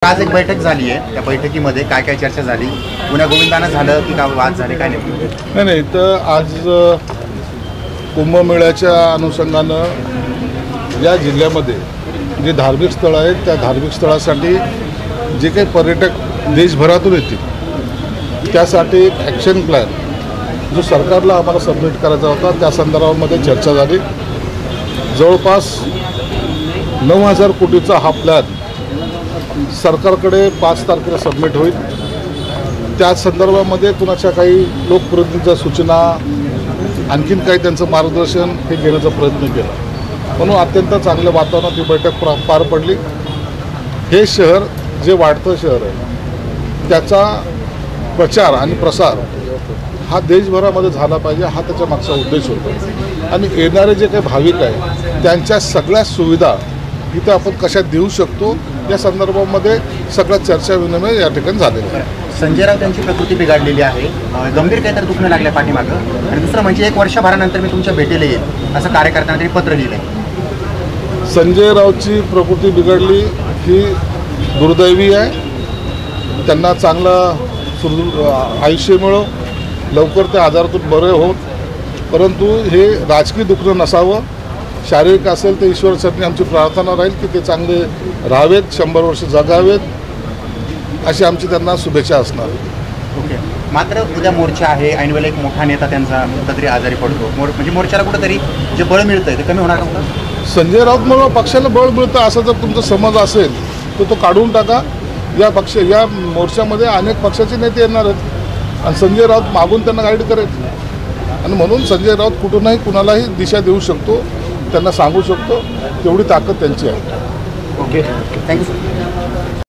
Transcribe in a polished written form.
आज एक बैठक झाली आहे। त्या बैठकीमध्ये काय काय चर्चा झाली? पुन्हा गोविंदानं झालं की का वाद झाले काय नाही? नाही तर आज कुंभमेळ्याच्या अनुषंगानं या जिल्ह्यामध्ये जे धार्मिक स्थळं आहेत त्या धार्मिक स्थळासाठी जे काही पर्यटक देशभरातून येतील त्यासाठी एक ॲक्शन प्लॅन जो सरकारला आम्हाला सबमिट करायचा होता त्या संदर्भामध्ये चर्चा झाली। जवळपास 9,000 कोटीचा हा प्लॅन सरकारकडे 5 तारखेला सबमिट होईल। त्या संदर्भामध्ये कुणाच्या काही लोकप्रतिनिधींच्या सूचना आणखीन काही त्यांचं मार्गदर्शन हे घेण्याचा प्रयत्न केला, म्हणून अत्यंत चांगल्या वातावरणात ही बैठक पार पडली। हे शहर जे वाढतं शहर आहे त्याचा प्रचार आणि प्रसार हा देशभरामध्ये झाला पाहिजे, हा त्याच्या मागचा उद्देश होता। आणि येणारे जे काही भाविक आहे त्यांच्या सगळ्या सुविधा इथं आपण कशा देऊ शकतो या संदर्भामध्ये सगळ्या चर्चा विनिमय या ठिकाणी झालेला आहे। संजय राऊत यांची प्रकृती बिघडलेली आहे, गंभीर काहीतरी दुखणं लागलं पाठीमागं, आणि दुसरं म्हणजे 1 वर्षभरानंतर मी तुमच्या भेटीला येईल असं कार्यकर्त्यांना तरी पत्र लिहिलं आहे। संजय राऊतची प्रकृती बिघडली ही दुर्दैवी आहे। त्यांना चांगलं आयुष्य मिळो, लवकर त्या आजारातून बरे होत, परंतु हे राजकीय दुखणं नसावं। शारीरिक असेल तर ईश्वरासाठी आमची प्रार्थना राहील की ते चांगले राहावेत, 100 वर्ष जगावेत अशी आमची त्यांना शुभेच्छा असणार। ओके, मात्र उद्या मोर्चा आहे, ऐनवेळेला एक मोठा नेता त्यांचा कुठंतरी आजारी पडतो, म्हणजे मोर्चाला कुठंतरी जे बळ मिळतंय ते कमी होणार नव्हतं? संजय राऊतमुळे पक्षाला बळ मिळतं असं जर तुमचा समज असेल तर तो काढून टाका। या मोर्चामध्ये अनेक पक्षाचे नेते येणार आहेत आणि संजय राऊत मागून त्यांना गाईड करेल, आणि म्हणून संजय राऊत कुठूनही कुणालाही दिशा देऊ शकतो, त्यांना सांगू शकतो, तेवढी ताकद त्यांची आहे। Okay, thank you sir.